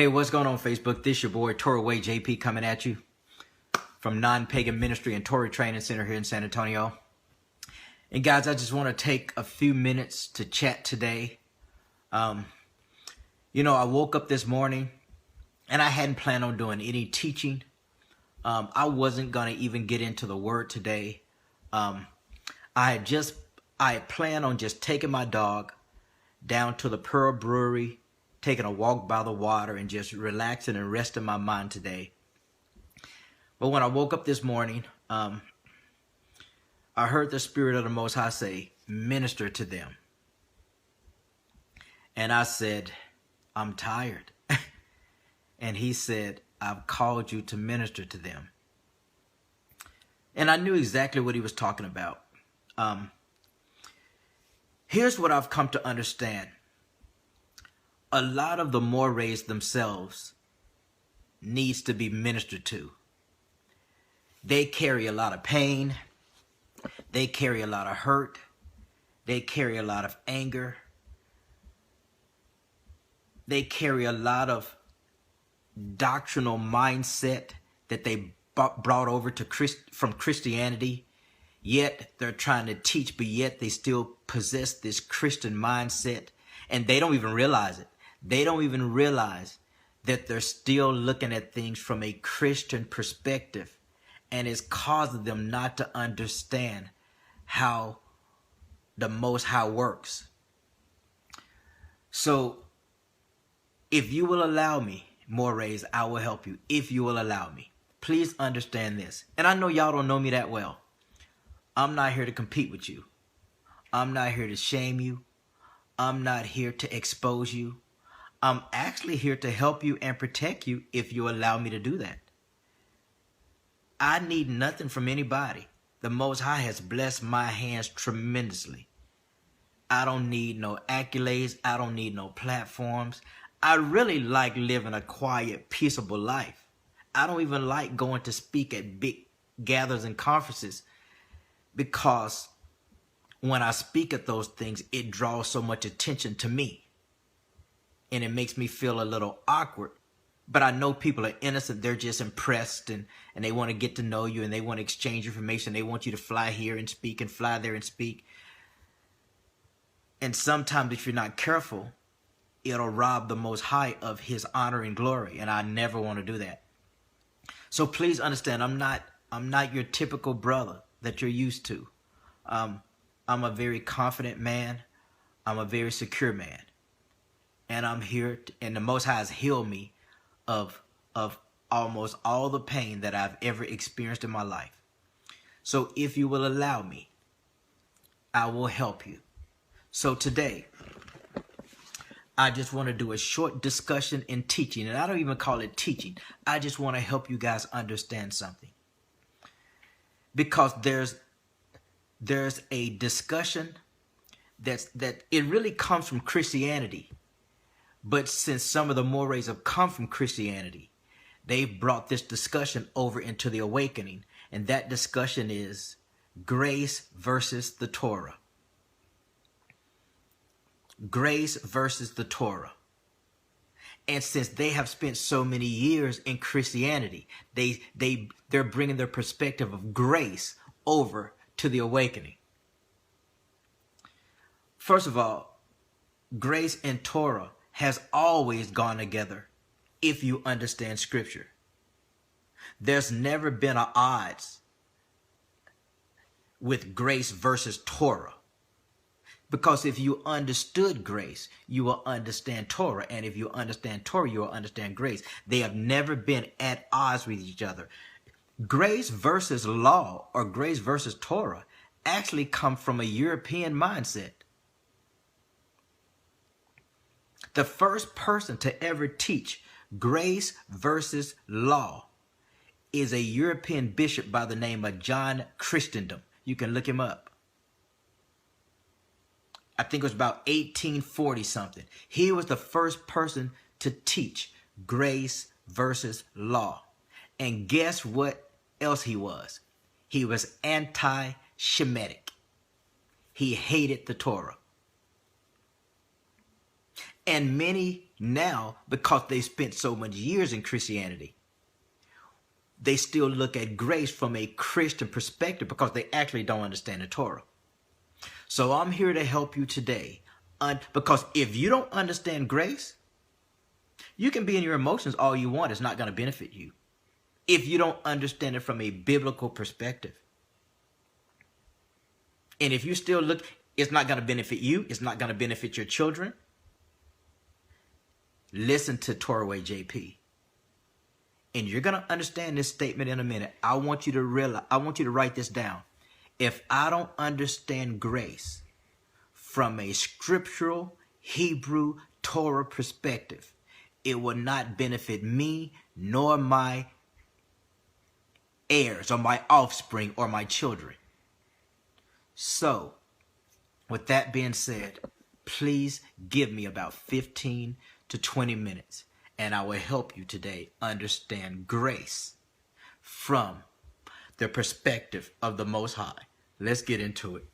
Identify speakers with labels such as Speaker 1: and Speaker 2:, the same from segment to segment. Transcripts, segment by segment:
Speaker 1: Hey, what's going on, Facebook? This your boy, Torah JP, coming at you from Non-Pagan Ministry and Torah Training Center here in San Antonio. And guys, I just want to take a few minutes to chat today. I woke up this morning and I hadn't planned on doing any teaching. I wasn't going to even get into the word today. I had planned on just taking my dog down to the Pearl Brewery, taking a walk by the water and just relaxing and resting my mind today. But when I woke up this morning, I heard the Spirit of the Most High say, minister to them. And I said, I'm tired. And he said, I've called you to minister to them. And I knew exactly what he was talking about. Here's what I've come to understand. A lot of the Morehs themselves needs to be ministered to. They carry a lot of pain. They carry a lot of hurt. They carry a lot of anger. They carry a lot of doctrinal mindset that they brought over from Christianity. Yet they're trying to teach, but yet they still possess this Christian mindset. And they don't even realize it. They don't even realize that they're still looking at things from a Christian perspective. And it's causing them not to understand how the Most High works. So, if you will allow me, Morehs, I will help you. If you will allow me. Please understand this. And I know y'all don't know me that well. I'm not here to compete with you. I'm not here to shame you. I'm not here to expose you. I'm actually here to help you and protect you if you allow me to do that. I need nothing from anybody. The Most High has blessed my hands tremendously. I don't need no accolades. I don't need no platforms. I really like living a quiet, peaceable life. I don't even like going to speak at big gatherings and conferences, because when I speak at those things, it draws so much attention to me. And it makes me feel a little awkward. But I know people are innocent. They're just impressed and they want to get to know you and they want to exchange information. They want you to fly here and speak and fly there and speak. And sometimes if you're not careful, it'll rob the Most High of his honor and glory. And I never want to do that. So please understand, I'm not your typical brother that you're used to. I'm a very confident man. I'm a very secure man. And I'm here, and the Most High has healed me of almost all the pain that I've ever experienced in my life. So if you will allow me, I will help you. So today, I just want to do a short discussion in teaching, and I don't even call it teaching. I just want to help you guys understand something. Because there's a discussion that it really comes from Christianity. But since some of the Morehs have come from Christianity, they've brought this discussion over into the awakening. And that discussion is grace versus the Torah. Grace versus the Torah. And since they have spent so many years in Christianity, they're bringing their perspective of grace over to the awakening. First of all, grace and Torah has always gone together if you understand Scripture. There's never been an odds with grace versus Torah. Because if you understood grace, you will understand Torah. And if you understand Torah, you will understand grace. They have never been at odds with each other. Grace versus law, or grace versus Torah, actually come from a European mindset. The first person to ever teach grace versus law is a European bishop by the name of John Chrysostom. You can look him up. I think it was about 1840 something. He was the first person to teach grace versus law. And guess what else he was? He was anti-Shemitic. He hated the Torah. And many now, because they spent so much years in Christianity, they still look at grace from a Christian perspective because they actually don't understand the Torah. So I'm here to help you today. Because if you don't understand grace, you can be in your emotions all you want. It's not going to benefit you if you don't understand it from a biblical perspective. And if you still look, it's not going to benefit you. It's not going to benefit your children. Listen to Torah Way JP. And you're going to understand this statement in a minute. I want you to write this down. If I don't understand grace from a scriptural Hebrew Torah perspective, it will not benefit me nor my heirs or my offspring or my children. So, with that being said, please give me about 15 to 20 minutes and I will help you today understand grace from the perspective of the Most High. Let's get into it.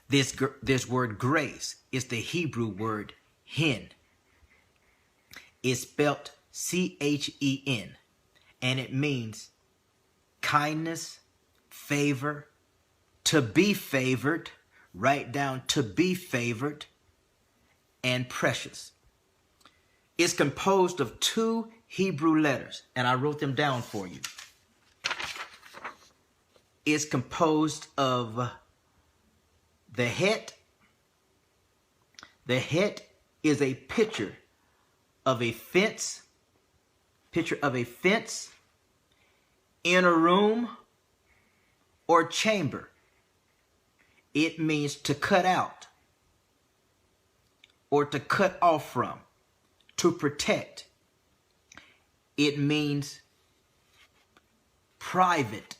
Speaker 1: This word grace is the Hebrew word hin. It's spelled C-H-E-N, and it means kindness, favor, to be favored, write down to be favored, and precious. It's composed of two Hebrew letters, and I wrote them down for you. It's composed of the het. The het is a picture of a fence, in a room or chamber. It means to cut out or to cut off from, to protect. It means private,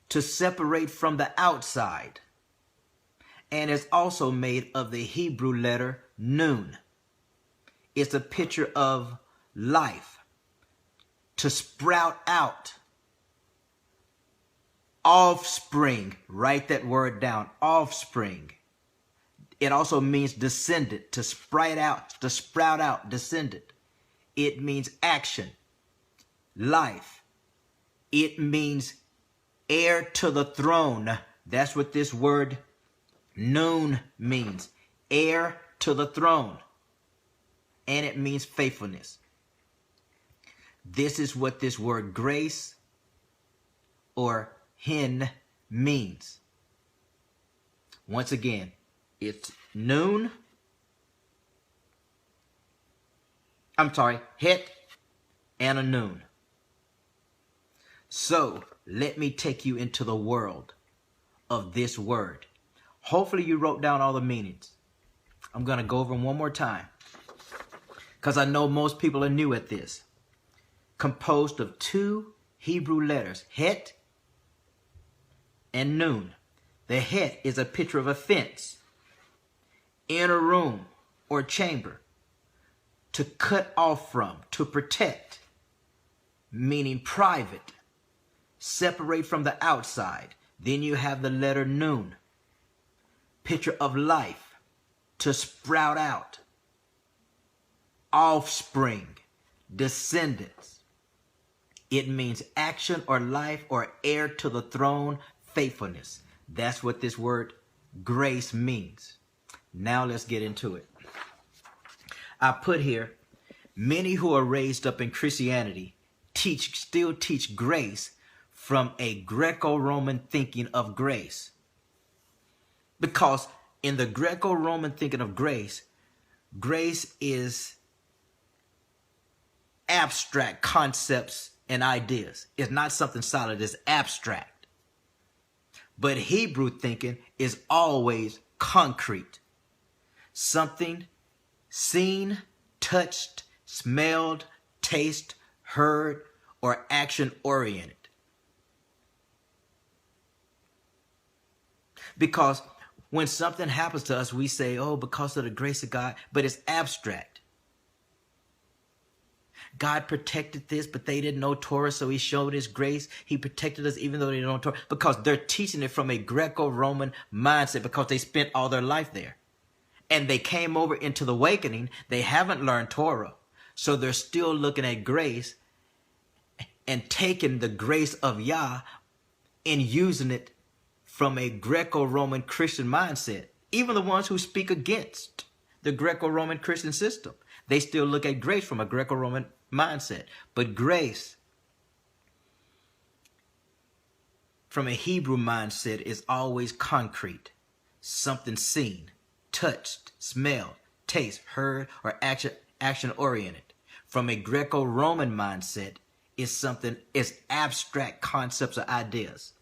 Speaker 1: to separate from the outside. And it's also made of the Hebrew letter nun. It's a picture of life, to sprout out. Offspring, write that word down, offspring. It also means descendant, to sprout out, descendant. It means action, life. It means heir to the throne. That's what this word nun means, heir to the throne. And it means faithfulness. This is what this word grace or hin means. Once again, it's het and a nun. So let me take you into the world of this word. Hopefully you wrote down all the meanings. I'm going to go over them one more time, because I know most people are new at this. Composed of two Hebrew letters, het and nun. The het is a picture of a fence, in a room or chamber, to cut off from, to protect, meaning private, separate from the outside. Then you have the letter nun, picture of life, to sprout out, offspring, descendants. It means action or life or heir to the throne, faithfulness. That's what this word grace means. Now let's get into it. I put here, many who are raised up in Christianity still teach grace from a Greco-Roman thinking of grace. Because in the Greco-Roman thinking of grace, grace is abstract concepts and ideas. It's not something solid, it's abstract. But Hebrew thinking is always concrete. Something seen, touched, smelled, tasted, heard, or action-oriented. Because when something happens to us, we say, oh, because of the grace of God, but it's abstract. God protected this, but they didn't know Torah, so he showed his grace. He protected us even though they didn't know Torah, because they're teaching it from a Greco-Roman mindset, because they spent all their life there. and they came over into the awakening, they haven't learned Torah. So they're still looking at grace and taking the grace of Yah and using it from a Greco-Roman Christian mindset. Even the ones who speak against the Greco-Roman Christian system, they still look at grace from a Greco-Roman mindset. But grace from a Hebrew mindset is always concrete, something seen, touched, smelled, taste, heard, or action-oriented. From a Greco-Roman mindset, is abstract concepts or ideas.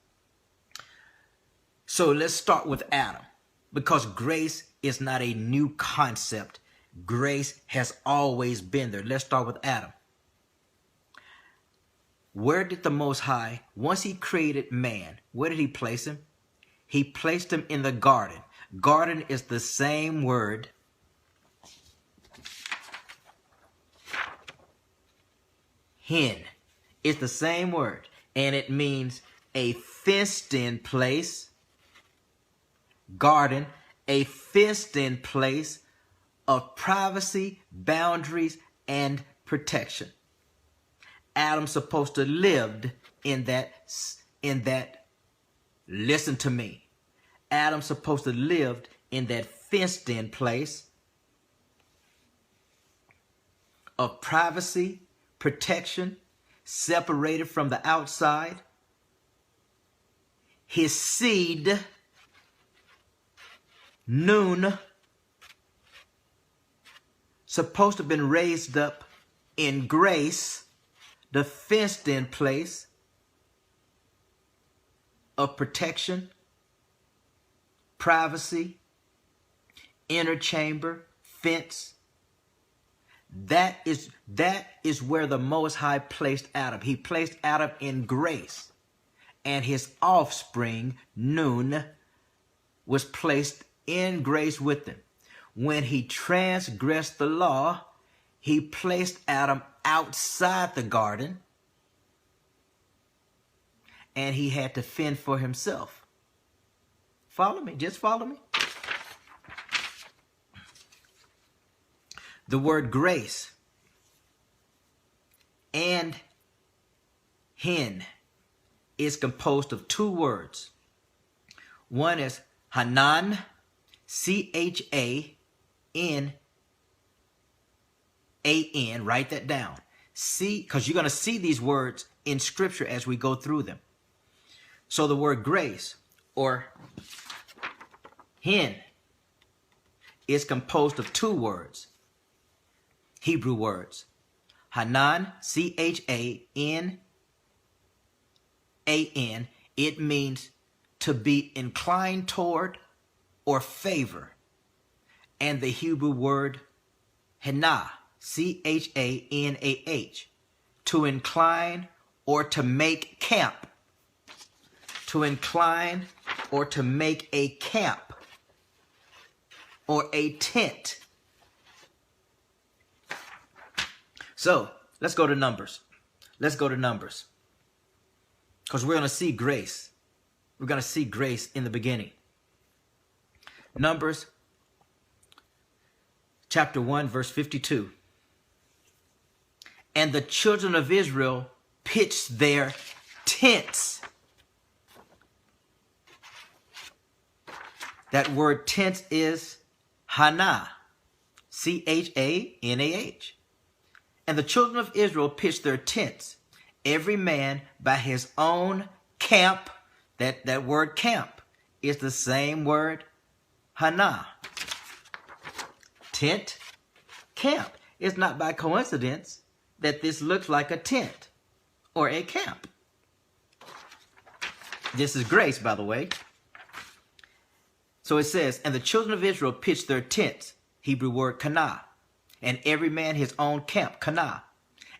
Speaker 1: So let's start with Adam, because grace is not a new concept. Grace has always been there. Let's start with Adam. Where did the Most High, once he created man, where did he place him? He placed him in the garden. Garden is the same word hen. It's the same word, and it means a fenced-in place. Garden, a fenced-in place of privacy, boundaries, and protection. Adam's supposed to live in that, listen to me. Adam's supposed to live in that fenced-in place of privacy, protection, separated from the outside. His seed, Nun, supposed to have been raised up in grace, the fenced-in place of protection, privacy, inner chamber, fence. That is where the Most High placed Adam. He placed Adam in grace, and his offspring, Nun, was placed in grace with him. When he transgressed the law, he placed Adam outside the garden, and he had to fend for himself. Follow me, just follow me. The word grace and hen is composed of two words. One is Hanan, C-H-A-N-A-N. Write that down. See, because you're going to see these words in Scripture as we go through them. So the word grace or hen is composed of two words. Hebrew words. Hanan, C-H-A-N-A-N. It means to be inclined toward or favor. And the Hebrew word henah, C-H-A-N-A-H, to incline or to make camp. To incline or to make a camp or a tent. So let's go to Numbers. Let's go to Numbers. Because we're going to see grace. We're going to see grace in the beginning. Numbers chapter 1, verse 52. And the children of Israel pitched their tents. That word tent is Hanah, C-H-A-N-A-H. And the children of Israel pitched their tents, every man by his own camp. That word camp is the same word, Hanah. Tent, camp. It's not by coincidence that this looks like a tent or a camp. This is grace, by the way. So it says, and the children of Israel pitched their tents, Hebrew word kanah, and every man his own camp, kanah,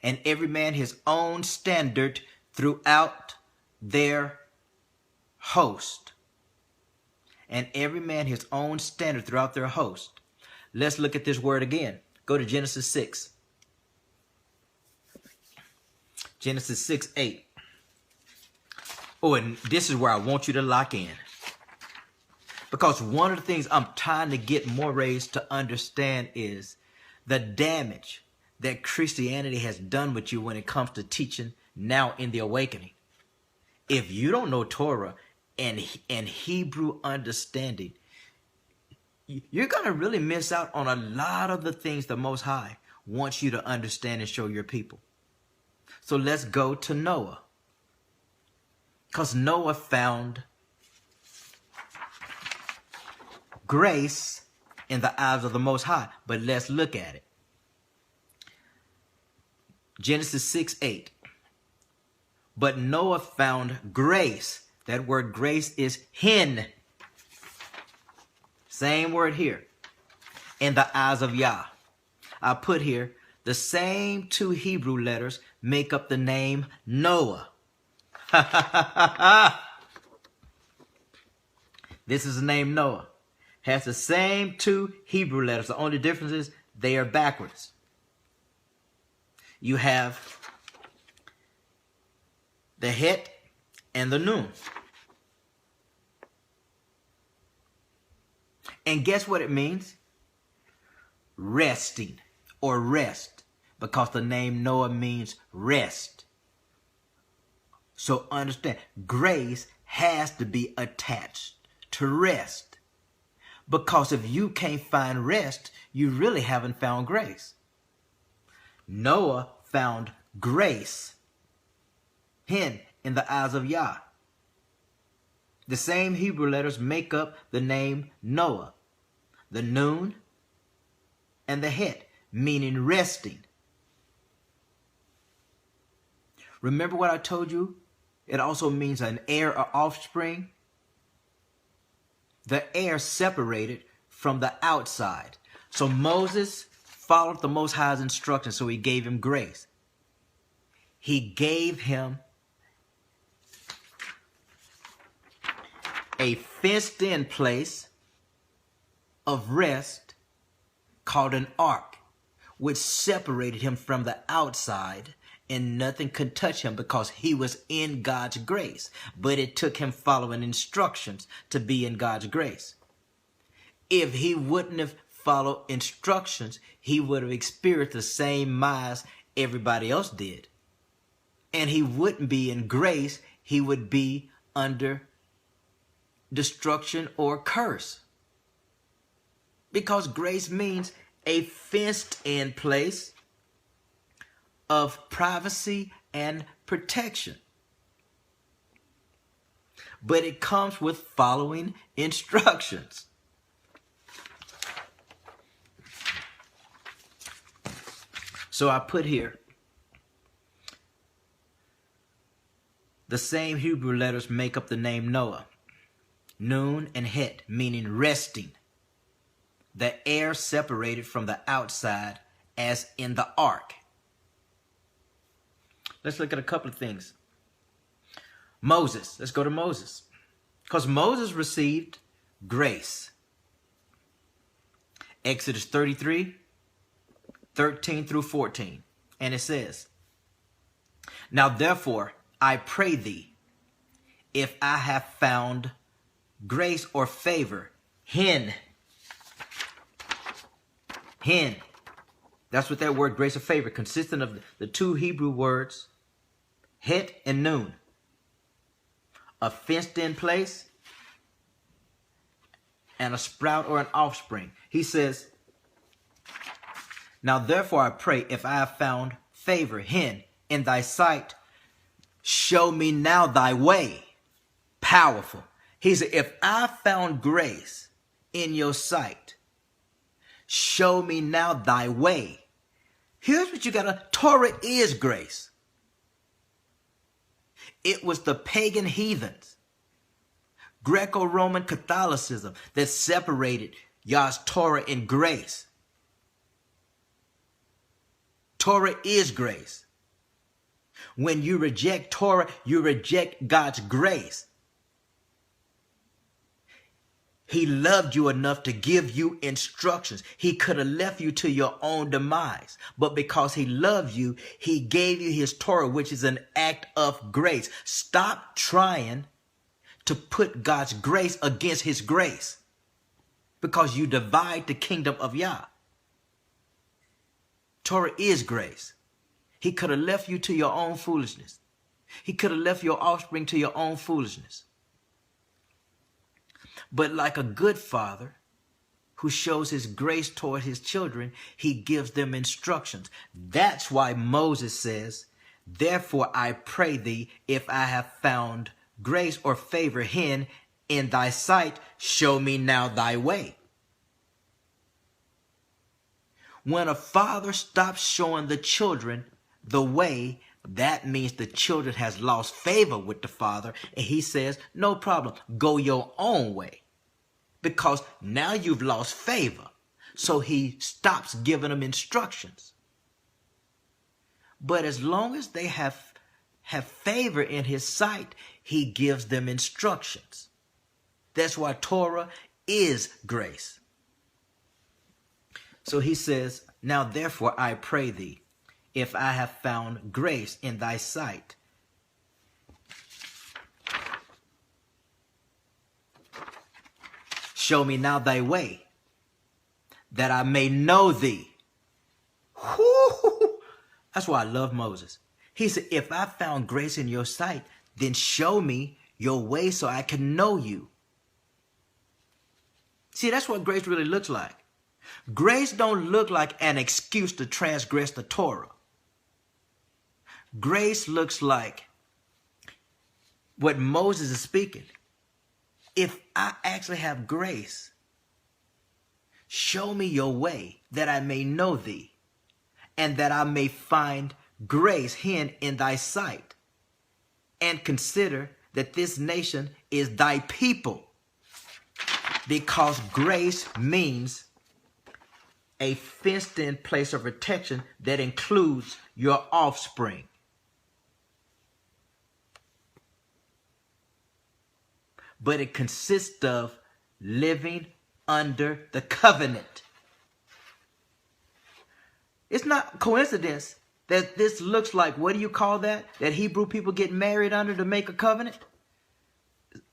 Speaker 1: and every man his own standard throughout their host. And every man his own standard throughout their host. Let's look at this word again. Go to Genesis 6. Genesis 6:8. Oh, and this is where I want you to lock in. Because one of the things I'm trying to get Morehs to understand is the damage that Christianity has done with you when it comes to teaching now in the awakening. If you don't know Torah and Hebrew understanding, you're going to really miss out on a lot of the things the Most High wants you to understand and show your people. So let's go to Noah. Because Noah found grace in the eyes of the Most High. But let's look at it. Genesis 6:8. But Noah found grace. That word grace is hin. Same word here. In the eyes of Yah. I put here, the same two Hebrew letters make up the name Noah. This is the name Noah. Has the same two Hebrew letters. The only difference is they are backwards. You have the Het and the Nun. And guess what it means? Resting or rest. Because the name Noah means rest. So understand, grace has to be attached to rest. Because if you can't find rest, you really haven't found grace. Noah found grace, hin, in the eyes of Yah. The same Hebrew letters make up the name Noah, the Nun and the Het, meaning resting. Remember what I told you? It also means an heir or offspring. The heir separated from the outside. So Moses followed the Most High's instructions, so he gave him grace. He gave him a fenced-in place of rest called an ark, which separated him from the outside, and nothing could touch him because he was in God's grace. But it took him following instructions to be in God's grace. If he wouldn't have followed instructions, he would have experienced the same miles everybody else did. And he wouldn't be in grace, he would be under destruction or curse. Because grace means a fenced-in place of privacy and protection. But it comes with following instructions. So I put here, the same Hebrew letters make up the name Noah, Nun and Het, meaning resting. The air separated from the outside, as in the ark. Let's look at a couple of things. Moses. Let's go to Moses. Because Moses received grace. Exodus 33, 13 through 14. And it says, Now therefore, I pray thee, if I have found grace or favor, hin. That's what that word grace or favor, consistent of the two Hebrew words, Het and Nun. A fenced-in place and a sprout or an offspring. He says, Now therefore I pray, if I have found favor, hin, in thy sight, show me now thy way. Powerful. He said, if I found grace in your sight, show me now thy way. Here's what you gotta, Torah is grace. It was the pagan heathens, Greco-Roman Catholicism, that separated Yah's Torah and grace. Torah is grace. When you reject Torah, you reject God's grace. He loved you enough to give you instructions. He could have left you to your own demise. But because he loved you, he gave you his Torah, which is an act of grace. Stop trying to put God's grace against his grace. because you divide the kingdom of Yah. Torah is grace. He could have left you to your own foolishness. He could have left your offspring to your own foolishness. But like a good father who shows his grace toward his children, he gives them instructions. That's why Moses says, therefore I pray thee, if I have found grace or favor in thy sight, show me now thy way. When a father stops showing the children the way, that means the children has lost favor with the father, and he says, no problem, go your own way, because now you've lost favor. So he stops giving them instructions. But as long as they have favor in his sight, he gives them instructions. That's why Torah is grace. So he says, now therefore I pray thee, if I have found grace in thy sight, show me now thy way, that I may know thee. Whoo! That's why I love Moses. He said, if I found grace in your sight, then show me your way so I can know you. See, that's what grace really looks like. Grace don't look like an excuse to transgress the Torah. Grace looks like what Moses is speaking. If I actually have grace, show me your way that I may know thee, and that I may find grace hid in thy sight, and consider that this nation is thy people. Because grace means a fenced-in place of protection that includes your offspring. But it consists of living under the covenant. It's not coincidence that this looks like, what do you call that? That Hebrew people get married under to make a covenant?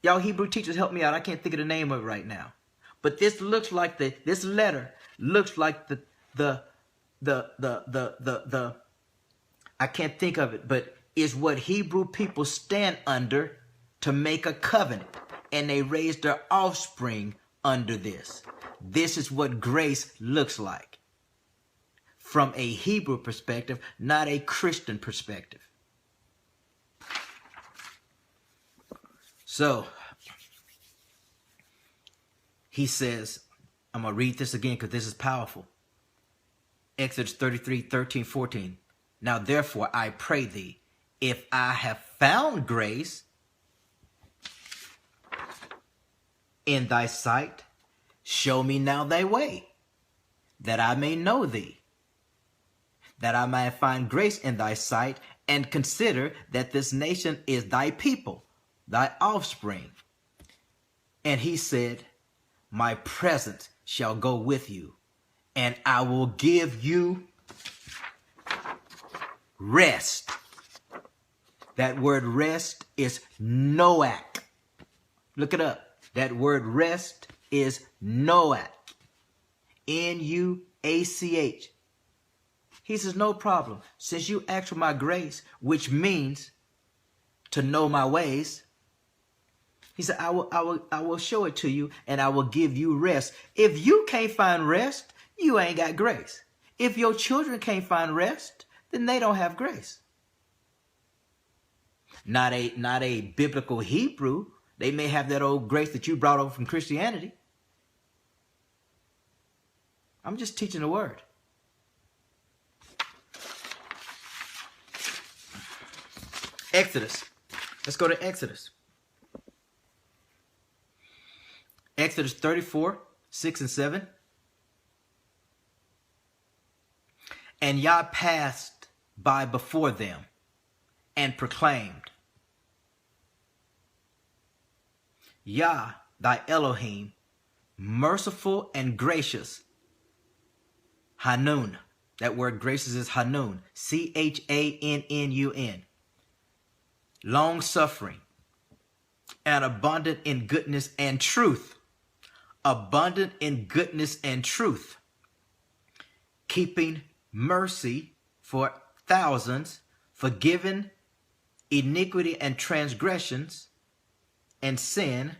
Speaker 1: Y'all Hebrew teachers, help me out. I can't think of the name of it right now. But this looks like this letter looks like the I can't think of it, but is what Hebrew people stand under to make a covenant. And they raise their offspring under this. This is what grace looks like from a Hebrew perspective, not a Christian perspective. So he says, I'm going to read this again because this is powerful. Exodus 33, 13, 14. Now therefore I pray thee, if I have found grace in thy sight, show me now thy way, that I may know thee, that I may find grace in thy sight, and consider that this nation is thy people, thy offspring. And he said, my presence shall go with you, and I will give you rest. That word rest is noach. Look it up. That word rest is noach. N-U-A-C-H. He says, no problem. Since you ask for my grace, which means to know my ways, he said, I will show it to you, and I will give you rest. If you can't find rest, you ain't got grace. If your children can't find rest, then they don't have grace. Not a biblical Hebrew. They may have that old grace that you brought over from Christianity. I'm just teaching the word. Exodus. Let's go to Exodus. Exodus 34, 6 and 7. And Yah passed by before them and proclaimed, Yah, thy Elohim, merciful and gracious. Hanun. That word gracious is Hanun. C-H-A-N-N-U-N. Long suffering and abundant in goodness and truth, abundant in goodness and truth, keeping mercy for thousands, forgiving iniquity and transgressions and sin,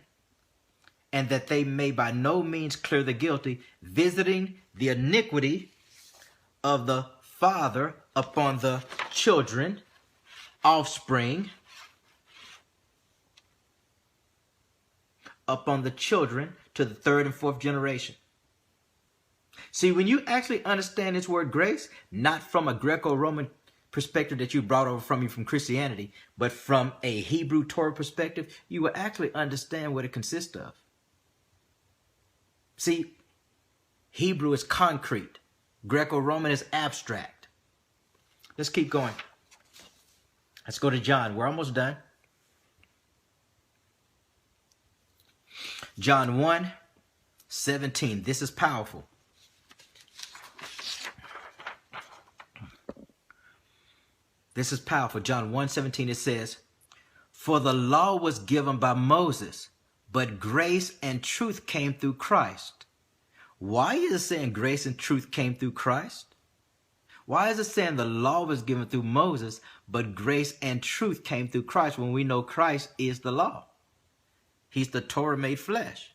Speaker 1: and that they may by no means clear the guilty, visiting the iniquity of the father upon the children, offspring, upon the children to the third and fourth generation. See, when you actually understand this word grace, not from a Greco-Roman perspective that you brought over from Christianity, but from a Hebrew Torah perspective, you will actually understand what it consists of. See, Hebrew is concrete. Greco-Roman is abstract. Let's keep going. Let's go to John. We're almost done. John 1:17. This is powerful. This is powerful. John 1:17, it says, "For the law was given by Moses, but grace and truth came through Christ." Why is it saying grace and truth came through Christ? Why is it saying the law was given through Moses, but grace and truth came through Christ, when we know Christ is the law? He's the Torah made flesh.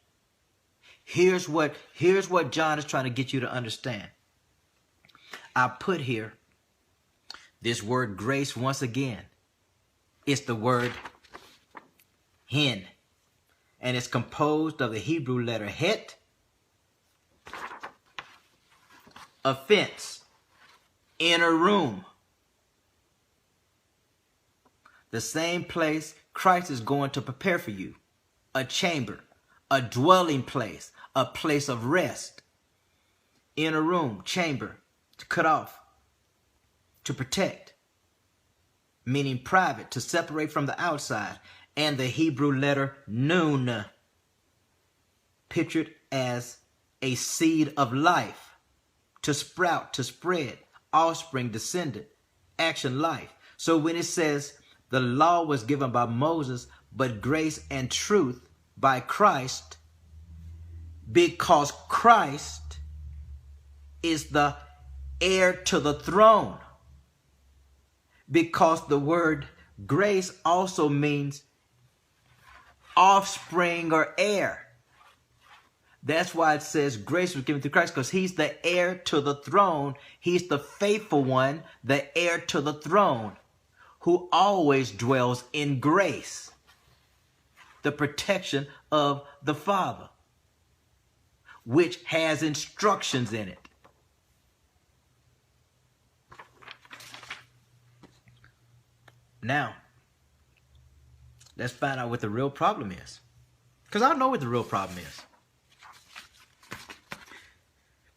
Speaker 1: Here's what John is trying to get you to understand. I put here this word grace once again. It's the word hin, and it's composed of the Hebrew letter het, offense, inner room. The same place Christ is going to prepare for you. A chamber, a dwelling place, a place of rest. Inner room, chamber, to cut off, to protect, meaning private, to separate from the outside. And the Hebrew letter nun, pictured as a seed of life, to sprout, to spread, offspring, descendant, action, life. So when it says the law was given by Moses, but grace and truth by Christ, because Christ is the heir to the throne. Because the word grace also means offspring or heir. That's why it says grace was given through Christ, because he's the heir to the throne. He's the faithful one, the heir to the throne, who always dwells in grace, the protection of the Father, which has instructions in it. Now, let's find out what the real problem is. Because I know what the real problem is.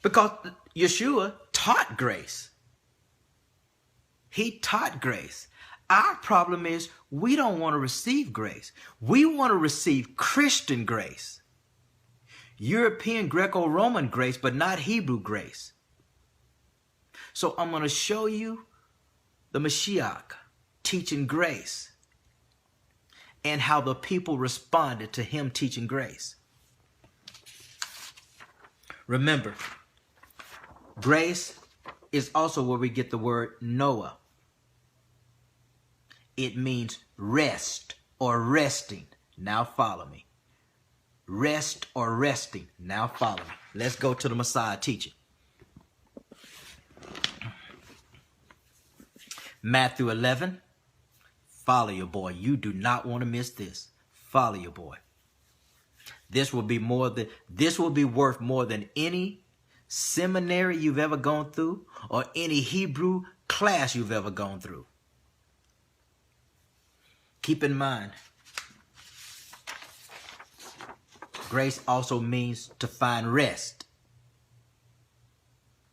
Speaker 1: Because Yeshua taught grace. He taught grace. Our problem is we don't want to receive grace. We want to receive Christian grace. European Greco-Roman grace, but not Hebrew grace. So I'm going to show you the Mashiach teaching grace and how the people responded to him teaching grace. Remember, grace is also where we get the word Noah. It means rest or resting. Now follow me. Rest or resting. Now follow me. Let's go to the Messiah teaching. Matthew 11. Follow your boy. You do not want to miss this. Follow your boy. This will be worth more than any seminary you've ever gone through or any Hebrew class you've ever gone through. Keep in mind, grace also means to find rest.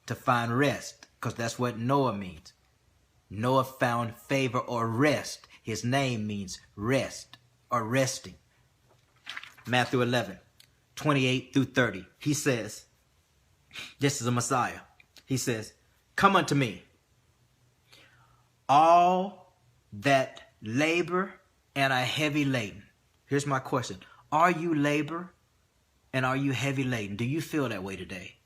Speaker 1: To find rest, because that's what Noah means. Noah found favor or rest. His name means rest or resting. Matthew 11, 28 through 30. He says, this is a Messiah. He says, "Come unto me, all that labor and are heavy laden." Here's my question. Are you labor And are you heavy laden? Do you feel that way today?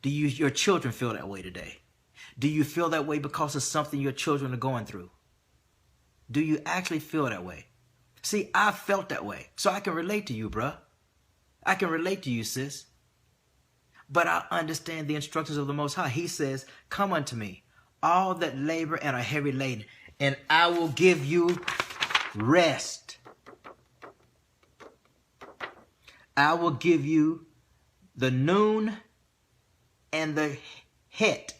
Speaker 1: Do your children feel that way today? Do you feel that way because of something your children are going through? Do you actually feel that way? See, I felt that way, so I can relate to you, bruh. I can relate to you, sis. But I understand the instructions of the Most High. He says, come unto me, all that labor and are heavy laden, and I will give you rest. I will give you the noon and the het.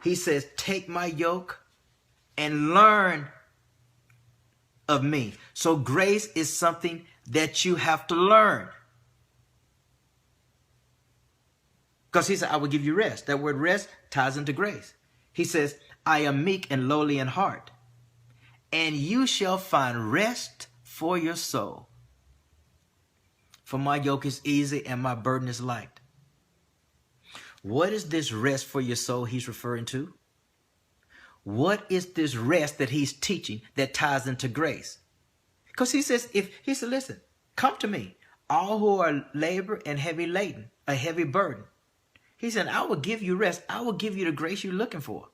Speaker 1: He says, take my yoke and learn of me. So grace is something that you have to learn. Because he said, I will give you rest. That word rest ties into grace. He says, I am meek and lowly in heart, and you shall find rest for your soul. For my yoke is easy and my burden is light. What is this rest for your soul he's referring to? What is this rest that he's teaching that ties into grace? Because he said, listen, come to me, all who are labor and heavy laden, a heavy burden. He said, I will give you rest. I will give you the grace you're looking for.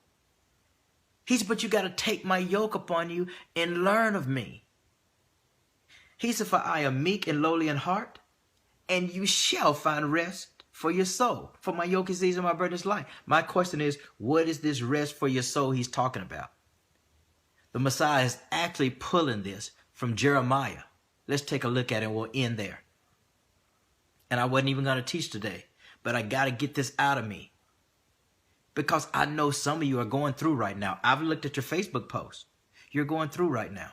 Speaker 1: He said, but you got to take my yoke upon you and learn of me. He said, for I am meek and lowly in heart, and you shall find rest for your soul. For my yoke is easy and my burden is light. My question is, what is this rest for your soul he's talking about? The Messiah is actually pulling this from Jeremiah. Let's take a look at it and we'll end there. And I wasn't even going to teach today, but I got to get this out of me. Because I know some of you are going through right now. I've looked at your Facebook post. You're going through right now.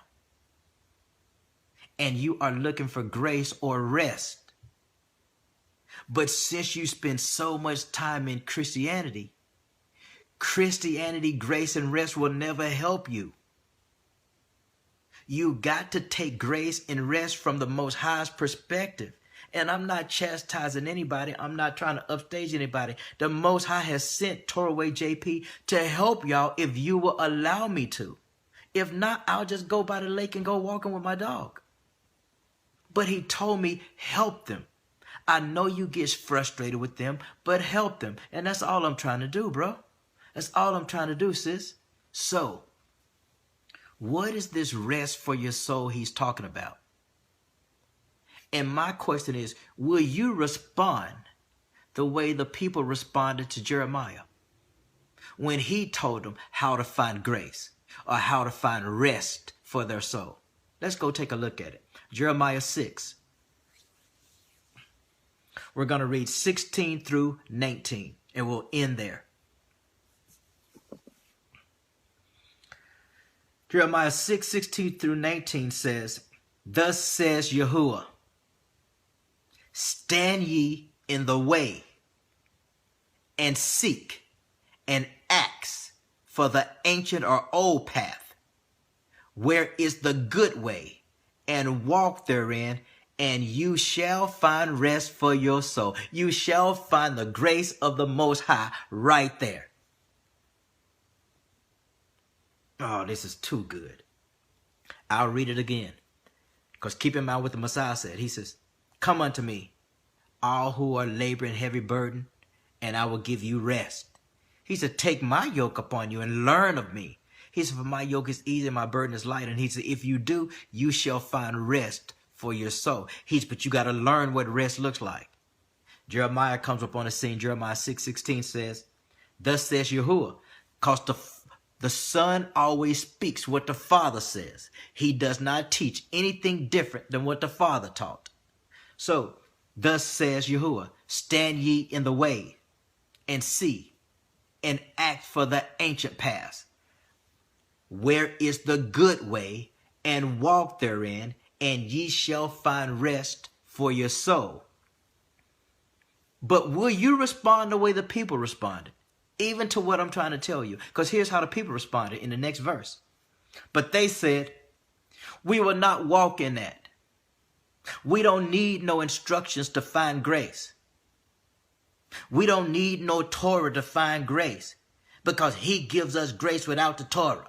Speaker 1: And you are looking for grace or rest. But since you spend so much time in Christianity, grace and rest will never help you. You got to take grace and rest from the Most High's perspective. And I'm not chastising anybody. I'm not trying to upstage anybody. The Most High has sent Torah JP to help y'all if you will allow me to. If not, I'll just go by the lake and go walking with my dog. But he told me, help them. I know you get frustrated with them, but help them. And that's all I'm trying to do, bro. That's all I'm trying to do, sis. So, what is this rest for your soul he's talking about? And my question is, will you respond the way the people responded to Jeremiah when he told them how to find grace or how to find rest for their soul? Let's go take a look at it. Jeremiah 6. We're going to read 16 through 19, and we'll end there. Jeremiah 6, 16 through 19 says, thus says Yahuwah, stand ye in the way, and seek, and ask for the ancient or old path, where is the good way, and walk therein, and you shall find rest for your soul. You shall find the grace of the Most High right there. Oh, this is too good. I'll read it again. Because keep in mind what the Messiah said. He says, come unto me, all who are laboring heavy burden, and I will give you rest. He said, take my yoke upon you and learn of me. He said, for my yoke is easy and my burden is light. And he said, if you do, you shall find rest for your soul. But you got to learn what rest looks like. Jeremiah comes up on the scene. Jeremiah 6:16 says, thus says Yahuwah, because the Son always speaks what the Father says. He does not teach anything different than what the Father taught. So, thus says Yahuwah, stand ye in the way, and see, and act for the ancient paths. Where is the good way, and walk therein, and ye shall find rest for your soul. But will you respond the way the people responded? Even to what I'm trying to tell you. Because here's how the people responded in the next verse. But they said, we will not walk in that. We don't need no instructions to find grace. We don't need no Torah to find grace. Because he gives us grace without the Torah.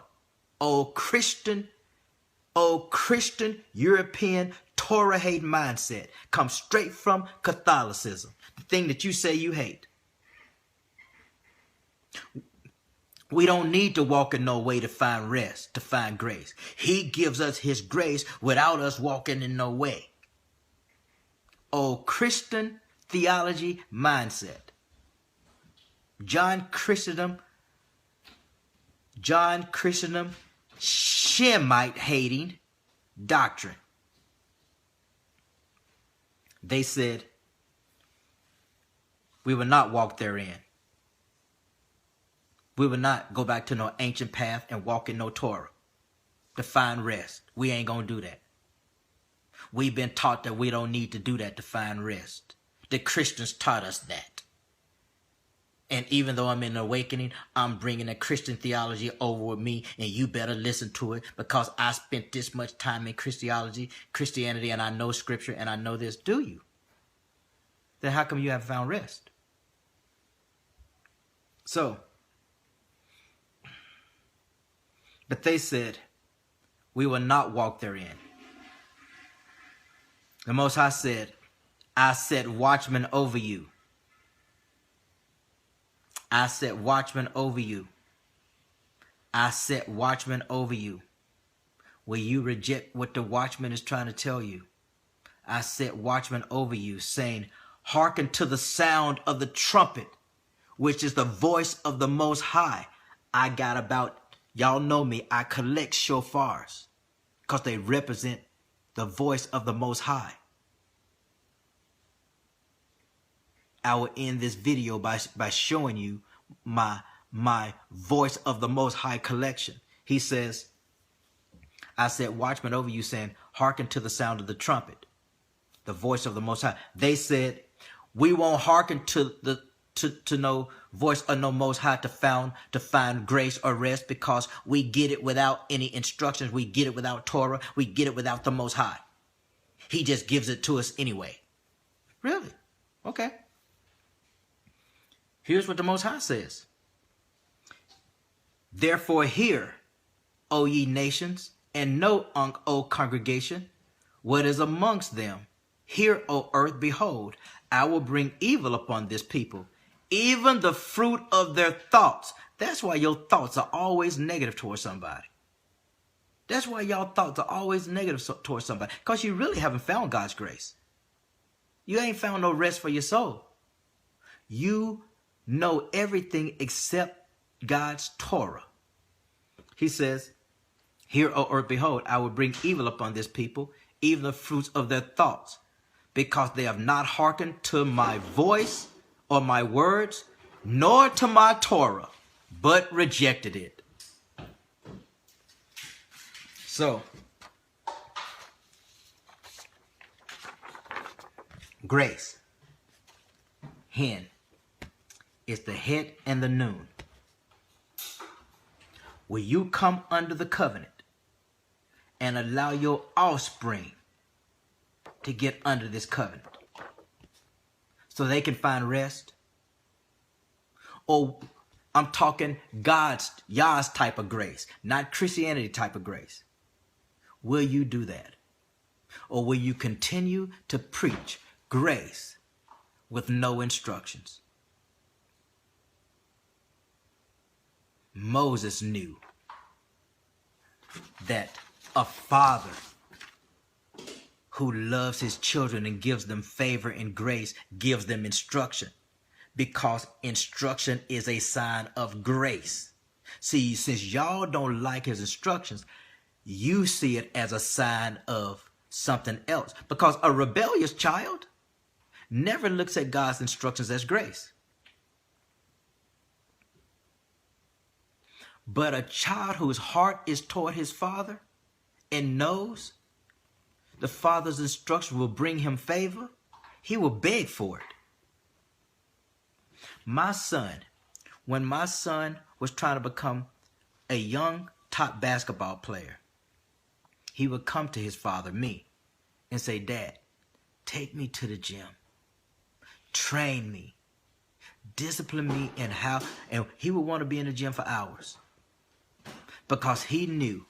Speaker 1: Oh Christian European Torah hate mindset comes straight from Catholicism, the thing that you say you hate. We don't need to walk in no way to find rest, to find grace. He gives us his grace without us walking in no way. Christian theology mindset. John Christendom, Shemite hating doctrine. They said we will not walk therein. We will not go back to no ancient path and walk in no Torah to find rest. We ain't going to do that. We've been taught that we don't need to do that to find rest. The Christians taught us that. And even though I'm in an awakening, I'm bringing a Christian theology over with me, and you better listen to it because I spent this much time in Christianity, and I know scripture, and I know this. Do you? Then how come you haven't found rest? But they said, we will not walk therein. The Most High said, I set watchmen over you. I set watchmen over you. I set watchmen over you. Will you reject what the watchman is trying to tell you? I set watchmen over you, saying, hearken to the sound of the trumpet, which is the voice of the Most High. I got about, y'all know me, I collect shofars because they represent the voice of the Most High. I will end this video by showing you my voice of the Most High collection. He says, I set watchmen over you, saying, hearken to the sound of the trumpet, the voice of the Most High. They said, we won't hearken to no voice of no Most High to find grace or rest because we get it without any instructions. We get it without Torah. We get it without the Most High. He just gives it to us anyway. Really? Okay. Here's what the Most High says. Therefore hear, O ye nations, and know, O congregation, what is amongst them. Hear, O earth, behold, I will bring evil upon this people, even the fruit of their thoughts. That's why your thoughts are always negative towards somebody. That's why y'all thoughts are always negative towards somebody, because you really haven't found God's grace. You ain't found no rest for your soul. You know everything except God's Torah. He says, hear, O earth, behold, I will bring evil upon this people, even the fruits of their thoughts, because they have not hearkened to my voice or my words, nor to my Torah, but rejected it. So, grace, hen, is the head and the noon. Will you come under the covenant and allow your offspring to get under this covenant so they can find rest? Or I'm talking Yah's type of grace, not Christianity type of grace. Will you do that? Or will you continue to preach grace with no instructions? Moses knew that a father who loves his children and gives them favor and grace gives them instruction, because instruction is a sign of grace. See, since y'all don't like his instructions, you see it as a sign of something else, because a rebellious child never looks at God's instructions as grace. But a child whose heart is toward his father and knows the father's instruction will bring him favor, he will beg for it. My son, when my son was trying to become a young top basketball player, he would come to his father, me, and say, Dad, take me to the gym, train me, discipline me, and he would want to be in the gym for hours. Because he knew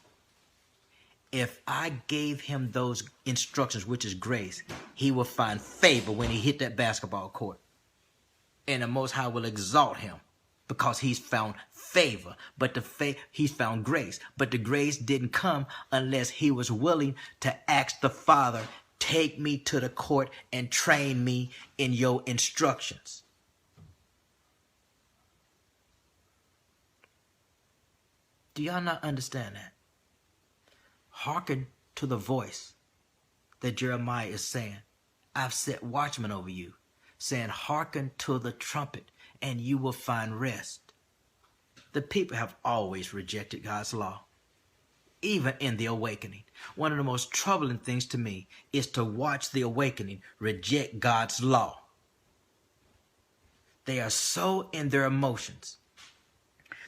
Speaker 1: if I gave him those instructions, which is grace, he will find favor when he hit that basketball court. And the Most High will exalt him because he's found favor. But he's found grace. But the grace didn't come unless he was willing to ask the Father, take me to the court and train me in your instructions. Do y'all not understand that? Hearken to the voice that Jeremiah is saying. I've set watchmen over you, saying, hearken to the trumpet, and you will find rest. The people have always rejected God's law, even in the awakening. One of the most troubling things to me is to watch the awakening reject God's law. They are so in their emotions.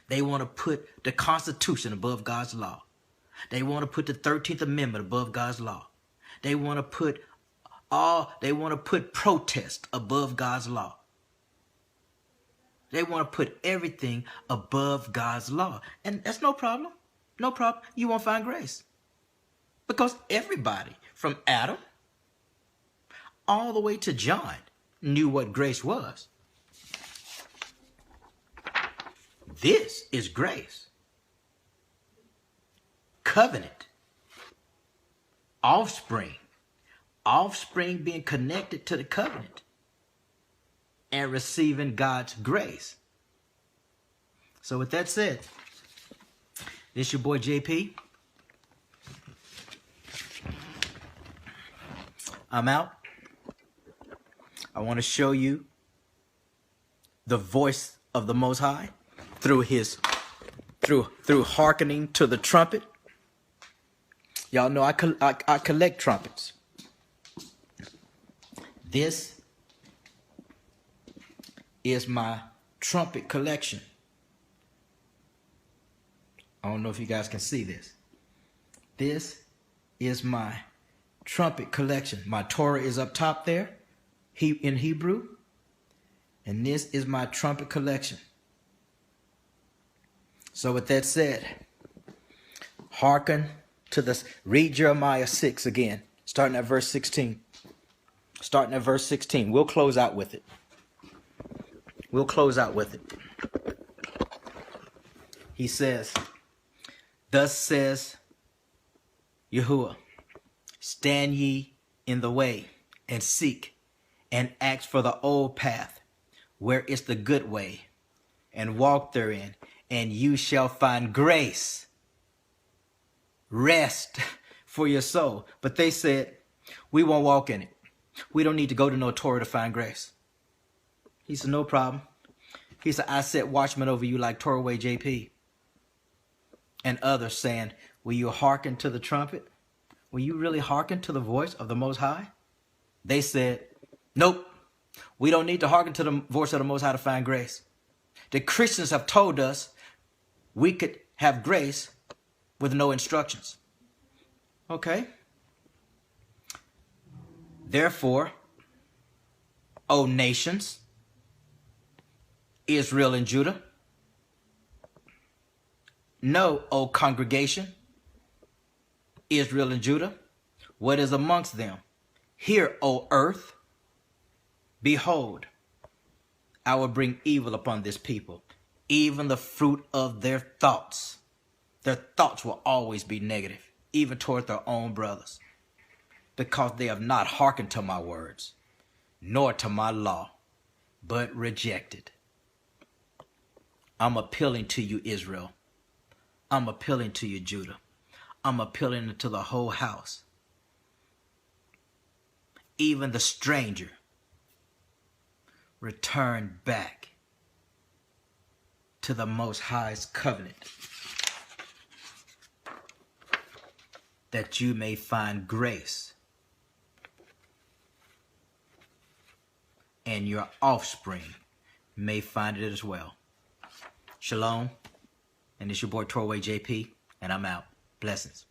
Speaker 1: They want to put the Constitution above God's law. They want to put the 13th Amendment above God's law. They want to put protest above God's law. They want to put everything above God's law. And that's no problem. No problem. You won't find grace. Because everybody from Adam all the way to John knew what grace was. This is grace. Covenant. Offspring. Offspring being connected to the covenant and receiving God's grace. So with that said, this your boy JP. I'm out. I want to show you the voice of the Most High through hearkening to the trumpet. Y'all know I collect trumpets. This is my trumpet collection. I don't know if you guys can see this. This is my trumpet collection. My Torah is up top there, in Hebrew. And this is my trumpet collection. So with that said, hearken to this. Read Jeremiah 6 again, starting at verse 16. Starting at verse 16. We'll close out with it. We'll close out with it. He says, thus says Yahuwah, stand ye in the way and seek and ask for the old path, where is the good way, and walk therein, and you shall find grace, rest for your soul. But they said, we won't walk in it. We don't need to go to no Torah to find grace. He said, no problem. He said, I set watchmen over you like Torah Way JP. And others saying, will you hearken to the trumpet? Will you really hearken to the voice of the Most High? They said, nope. We don't need to hearken to the voice of the Most High to find grace. The Christians have told us we could have grace with no instructions. Okay. Therefore, O nations, Israel and Judah, know, O congregation, Israel and Judah, what is amongst them. Hear, O earth, behold, I will bring evil upon this people, even the fruit of their thoughts. Their thoughts will always be negative, even toward their own brothers, because they have not hearkened to my words, nor to my law, but rejected. I'm appealing to you, Israel. I'm appealing to you, Judah. I'm appealing to the whole house. Even the stranger, return back to the Most High's covenant, that you may find grace, and your offspring may find it as well. Shalom, and it's your boy Torah JP, and I'm out. Blessings.